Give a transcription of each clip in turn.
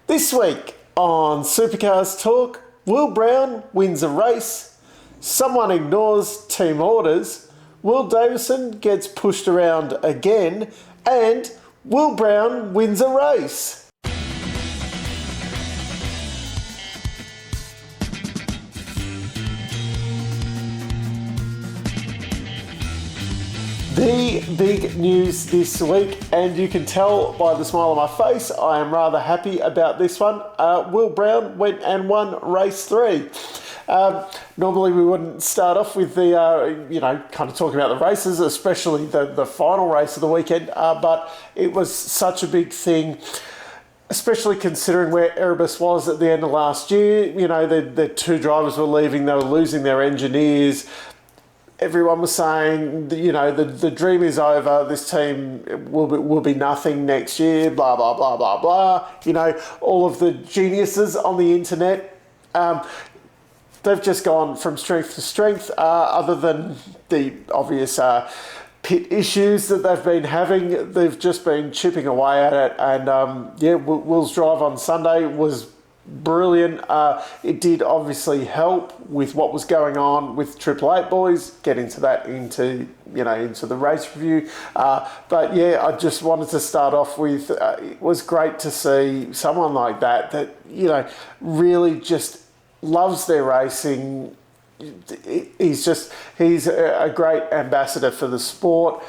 This week on Supercars Talk, Will Brown wins a race, someone ignores team orders, Will Davison gets pushed around again, and Will Brown wins a race. The big news this week, and you can tell by the smile on my face, I am rather happy about this one. Will Brown went and won race 3. Normally we wouldn't start off with the, kind of talking about the races, especially the final race of the weekend, but it was such a big thing, especially considering where Erebus was at the end of last year. You know, the two drivers were leaving, they were losing their engineers. Everyone was saying, the dream is over. This team will be nothing next year. Blah blah blah blah blah. You know, all of the geniuses on the internet. They've just gone from strength to strength. Other than the obvious pit issues that they've been having, they've just been chipping away at it. And Will's drive on Sunday was brilliant. It did obviously help with what was going on with Triple Eight boys. Get into that into the race review. But yeah, I just wanted to start off with it was great to see someone like that really just loves their racing. He's a great ambassador for the sport.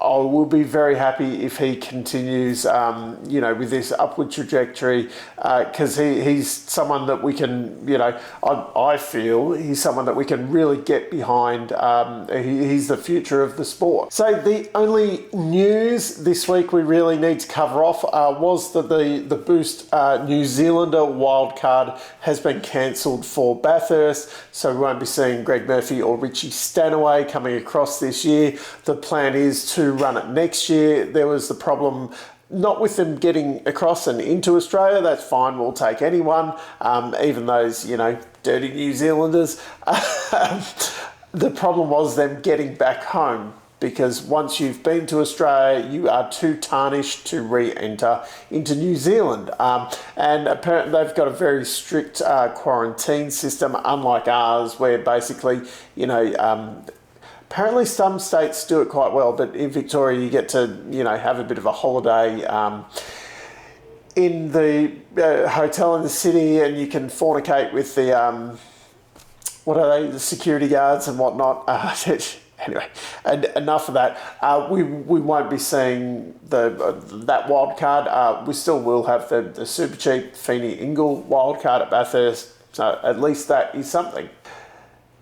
I will be very happy if he continues, with this upward trajectory, because he's someone that we can, I feel he's someone that we can really get behind. He's the future of the sport. So the only news this week we really need to cover off was that the Boost New Zealander wildcard has been cancelled for Bathurst, so we won't be seeing Greg Murphy or Richie Stanaway coming across this year. The plan is to run it next year. There was the problem not with them getting across and into Australia. That's fine, we'll take anyone, even those dirty New Zealanders. The problem was them getting back home, because once you've been to Australia, you are too tarnished to re-enter into New Zealand. And apparently they've got a very strict quarantine system, unlike ours, where basically, apparently some states do it quite well, but in Victoria you get to, have a bit of a holiday in the hotel in the city, and you can fornicate with the, the security guards and whatnot. Anyway, and enough of that. We won't be seeing that wild card. We still will have the super cheap Feeney Ingle wild card at Bathurst, so at least that is something.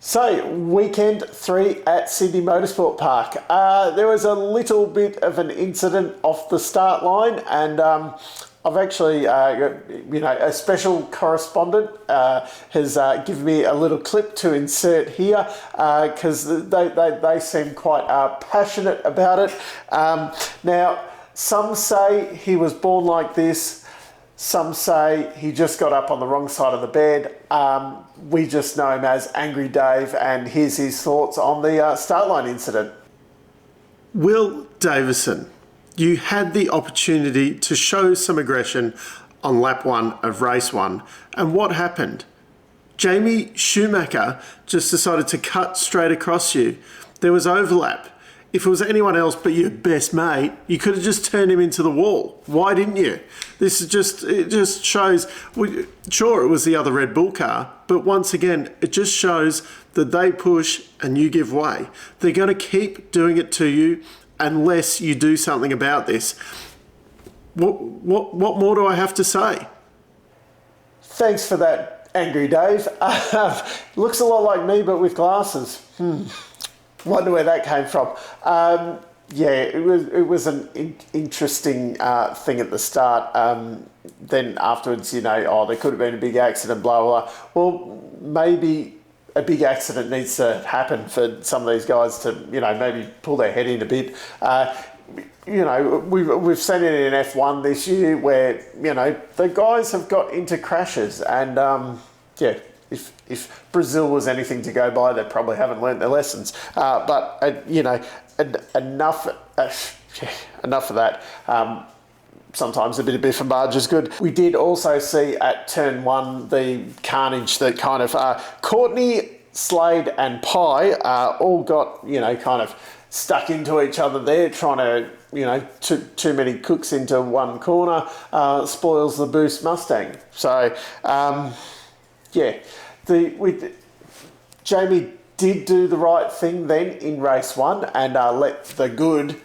So, weekend 3 at Sydney Motorsport Park. There was a little bit of an incident off the start line, and I've actually, a special correspondent has given me a little clip to insert here, because they seem quite passionate about it. Now, some say he was born like this. Some say he just got up on the wrong side of the bed. We just know him as Angry Dave, and here's his thoughts on the start line incident. Will Davison, you had the opportunity to show some aggression on lap 1 of race 1, and what happened? Jamie Schumacher just decided to cut straight across you. There was overlap. If it was anyone else but your best mate, you could have just turned him into the wall. Why didn't you? It just shows, sure, it was the other Red Bull car, but once again, it just shows that they push and you give way. They're going to keep doing it to you unless you do something about this. What more do I have to say? Thanks for that, Angry Dave. Looks a lot like me, but with glasses. Wonder where that came from. It was an interesting thing at the start. Then afterwards, there could have been a big accident, blah, blah, blah. Well, maybe a big accident needs to happen for some of these guys to, maybe pull their head in a bit. We've seen it in F1 this year where, the guys have got into crashes, and if Brazil was anything to go by, they probably haven't learnt their lessons. Enough of that. sometimes a bit of biff and barge is good. We did also see at turn 1 the carnage that kind of Courtney, Slade and Pye all got, kind of stuck into each other there, trying to, too many cooks into one corner spoils the Boost Mustang. So, Jamie did do the right thing then in race 1 and let the good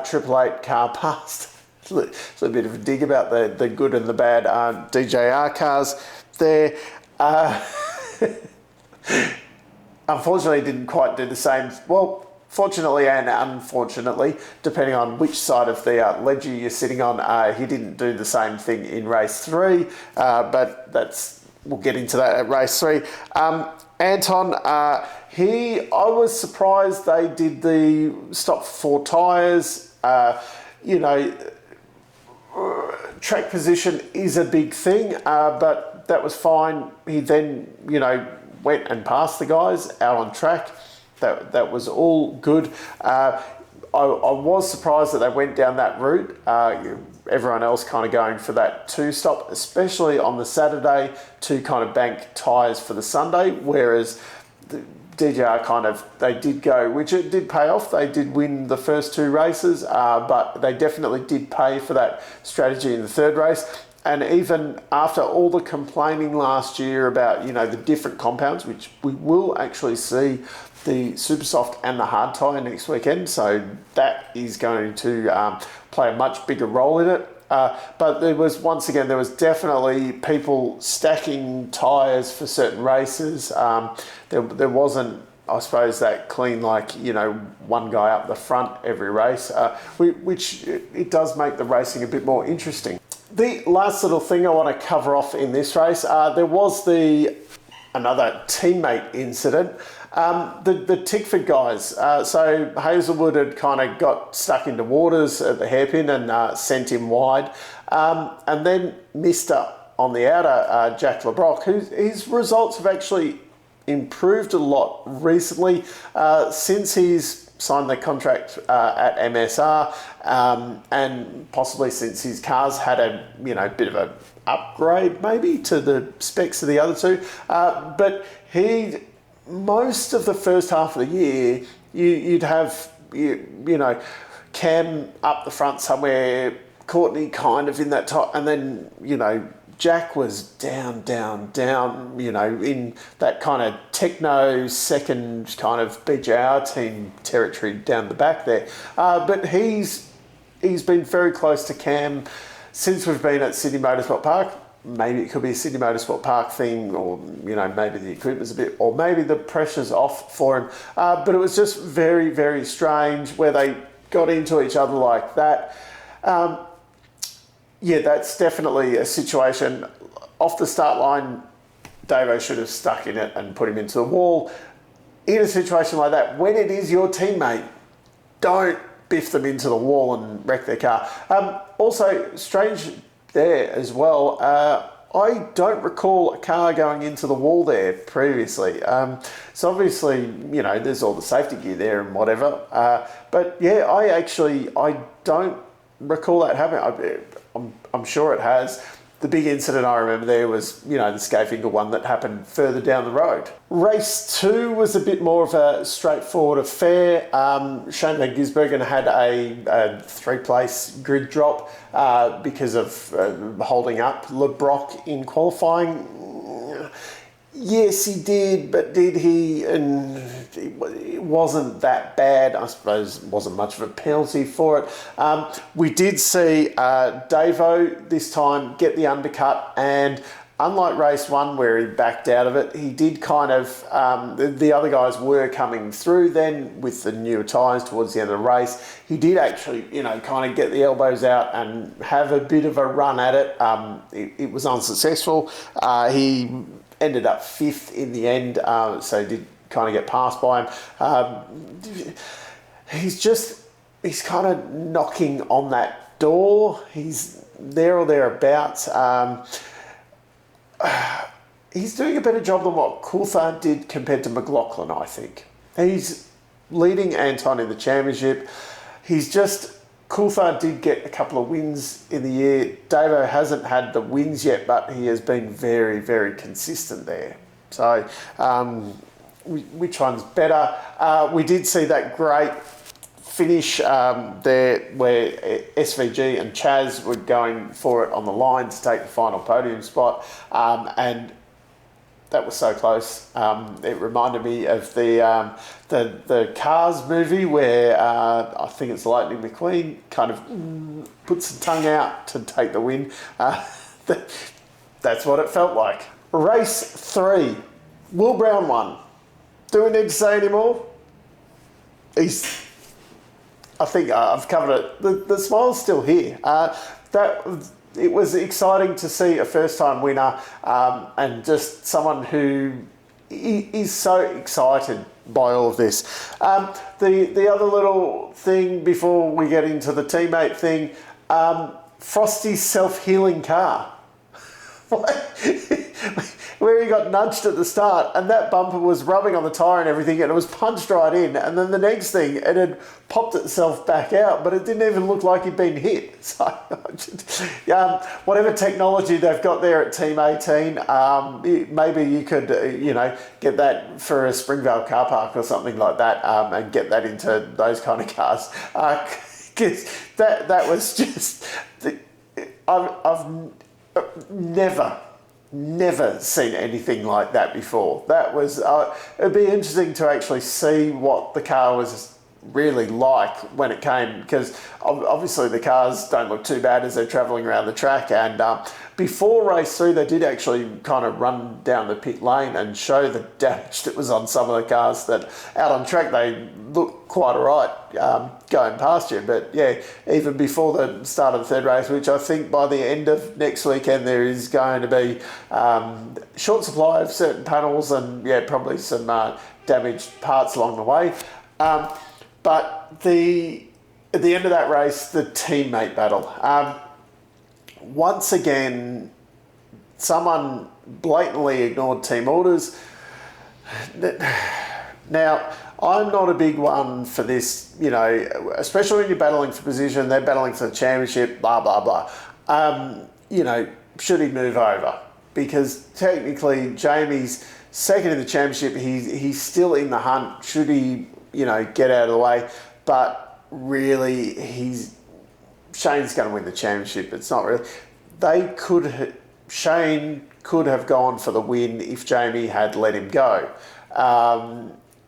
Triple Eight car past. It's a bit of a dig about the good and the bad DJR cars there. Unfortunately, didn't quite do the same. Well, fortunately and unfortunately, depending on which side of the ledger you're sitting on, he didn't do the same thing in race 3, but we'll get into that at race 3. Anton, I was surprised they did the stop for 4 tyres. Track position is a big thing, but that was fine. He then, went and passed the guys out on track. That was all good. I was surprised that they went down that route. Everyone else kind of going for that 2-stop, especially on the Saturday, to kind of bank tyres for the Sunday, whereas the DJR they did go, which it did pay off. They did win the first 2 races, but they definitely did pay for that strategy in the 3rd race. And even after all the complaining last year about, the different compounds, which we will actually see the super soft and the hard tyre next weekend, so that is going to play a much bigger role in it. But there was definitely people stacking tyres for certain races. There wasn't, I suppose, that clean, one guy up the front every race, which it does make the racing a bit more interesting. The last little thing I want to cover off in this race, there was another teammate incident. The Tickford guys, so Hazelwood had kind of got stuck into waters at the hairpin and sent him wide. And then Mr. on the outer, Jack LeBrock, his results have actually improved a lot recently since he's signed the contract at MSR, and possibly since his car's had a bit of a upgrade maybe to the specs of the other 2. But most of the first half of the year, you'd have Cam up the front somewhere, Courtney kind of in that top, and then Jack was down, in that kind of techno second kind of BJR team territory down the back there. But he's been very close to Cam since we've been at Sydney Motorsport Park. Maybe it could be a Sydney Motorsport Park thing, or, maybe the equipment's a bit, or maybe the pressure's off for him. But it was just very, very strange where they got into each other like that. That's definitely a situation. Off the start line, Davo should have stuck in it and put him into the wall. In a situation like that, when it is your teammate, don't biff them into the wall and wreck their car. Also, strange there as well, I don't recall a car going into the wall there previously. So obviously, there's all the safety gear there and whatever. But yeah, I don't recall that happening. I'm sure it has. The big incident I remember there was, the Skafinger one that happened further down the road. Race 2 was a bit more of a straightforward affair. Shane Van Gisbergen had a 3-place grid drop because of holding up LeBrock in qualifying. Yes, he did, but did he? And it wasn't that bad. I suppose it wasn't much of a penalty for it. We did see Davo this time get the undercut, and unlike race 1 where he backed out of it, he did kind of, the other guys were coming through then with the newer tyres towards the end of the race. He did actually, kind of get the elbows out and have a bit of a run at it. It was unsuccessful. He ended up 5th in the end, so he did kind of get passed by him. He's kind of knocking on that door. He's there or thereabouts. He's doing a better job than what Coulthard did compared to McLaughlin, I think. He's leading Anton in the championship. He's just Coulthard did get a couple of wins in the year. Davo hasn't had the wins yet, but he has been very, very consistent there. So, which one's better? We did see that great finish there where SVG and Chaz were going for it on the line to take the final podium spot, and that was so close. It reminded me of the Cars movie where I think it's Lightning McQueen kind of puts the tongue out to take the win. That's what it felt like. Race 3, Will Brown won. Do we need to say any more? I think I've covered it. The smile's still here. It was exciting to see a first-time winner and just someone who is so excited by all of this. The other little thing before we get into the teammate thing, Frosty's self-healing car. Where he got nudged at the start and that bumper was rubbing on the tyre and everything and it was punched right in, and then the next thing it had popped itself back out, but it didn't even look like he'd been hit. So whatever technology they've got there at Team 18, maybe you could get that for a Springvale car park or something like that, and get that into those kind of cars, because that was just I've never seen anything like that before. That was it'd be interesting to actually see what the car was really like when it came, because obviously the cars don't look too bad as they're travelling around the track, and before race 3 they did actually kind of run down the pit lane and show the damage that was on some of the cars that out on track they look quite alright going past you. But yeah, even before the start of the third race, which I think by the end of next weekend there is going to be short supply of certain panels and probably some damaged parts along the way. But at the end of that race, the teammate battle. Once again, someone blatantly ignored team orders. Now, I'm not a big one for this, especially when you're battling for position, they're battling for the championship, blah, blah, blah. Should he move over? Because technically, Jamie's second in the championship, he's still in the hunt. Should he, get out of the way? But really, Shane's going to win the championship. It's not really. Shane could have gone for the win if Jamie had let him go.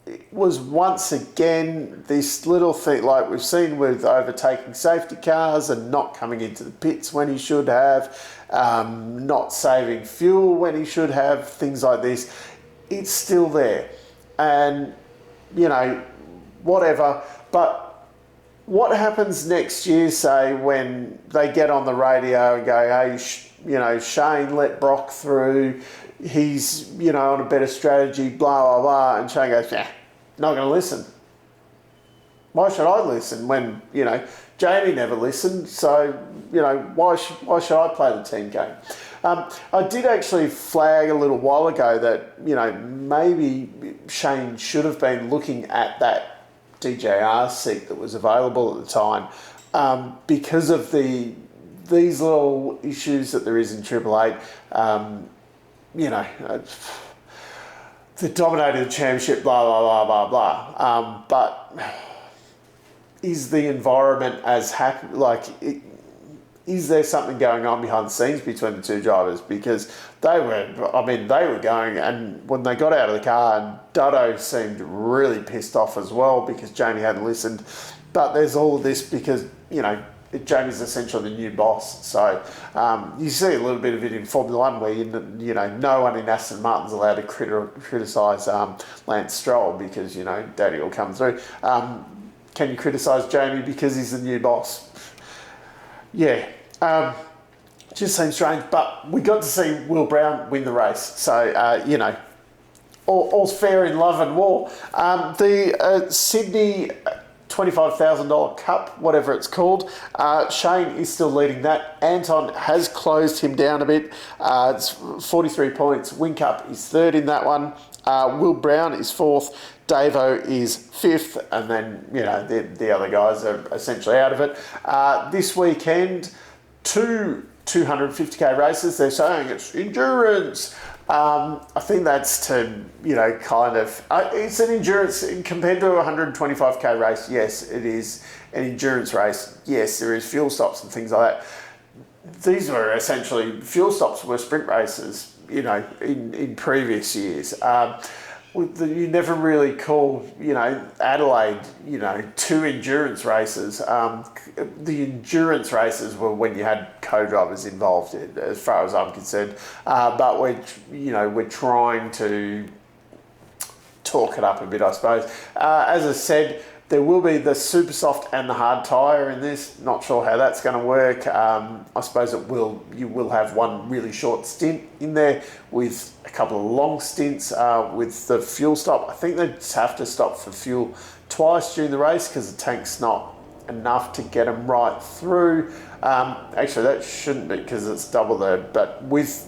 It was once again this little thing like we've seen with overtaking safety cars and not coming into the pits when he should have, not saving fuel when he should have, things like this. It's still there. And, whatever. But what happens next year, say, when they get on the radio and go, hey, Shane let Brock through, he's, on a better strategy, blah, blah, blah, and Shane goes, not going to listen. Why should I listen when, Jamie never listened, so, why should I play the team game? I did actually flag a little while ago that, maybe Shane should have been looking at that DJR seat that was available at the time, because of these little issues that there is in Triple Eight. They dominated the championship, blah, blah, blah, blah, blah. But is the environment as happy? Is there something going on behind the scenes between the two drivers? Because they were going, and when they got out of the car, and Duddo seemed really pissed off as well because Jamie hadn't listened. But there's all of this because, Jamie's essentially the new boss. So you see a little bit of it in Formula One where, no one in Aston Martin's allowed to criticise Lance Stroll because, Daddy will come through. Can you criticise Jamie because he's the new boss? Yeah. Just seems strange, but we got to see Will Brown win the race. So, all's fair in love and war. The Sydney $25,000 cup, whatever it's called. Shane is still leading that. Anton has closed him down a bit. It's 43 points. Whincup is third in that one. Will Brown is fourth. Davo is fifth, and then the other guys are essentially out of it. This weekend, two 250k races. They're saying it's endurance. I think that's to kind of it's an endurance compared to a 125k race. Yes, it is an endurance race. Yes, there is fuel stops and things like that. These were essentially fuel stops were sprint races. In previous years. You never really call, Adelaide, two endurance races. The endurance races were when you had co-drivers involved, as far as I'm concerned. But we're trying to talk it up a bit, I suppose. As I said, there will be the super soft and the hard tyre in this. Not sure how that's going to work. I suppose you will have one really short stint in there with a couple of long stints with the fuel stop. I think they just have to stop for fuel twice during the race because the tank's not enough to get them right through. Actually, that shouldn't be because it's double there. But with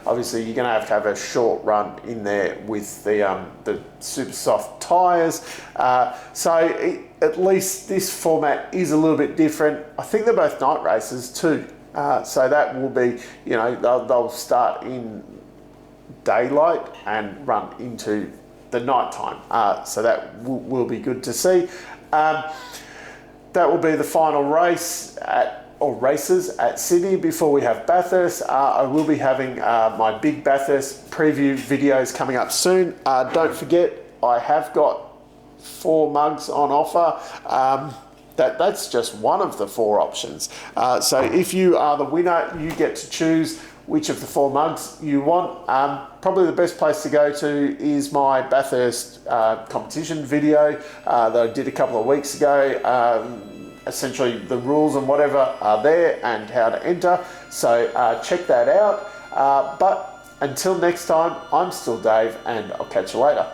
obviously you're going to have a short run in there with the super soft tyres. So at least this format is a little bit different. I think they're both night races too. So that will be, they'll start in daylight and run into the night time. So that will be good to see. That will be the final race races at Sydney before we have Bathurst. I will be having my big Bathurst preview videos coming up soon. Don't forget, I have got 4 mugs on offer. That's just one of the 4 options. So if you are the winner, you get to choose which of the 4 mugs you want. Probably the best place to go to is my Bathurst competition video that I did a couple of weeks ago. Essentially the rules and whatever are there and how to enter. So check that out. But until next time, I'm still Dave and I'll catch you later.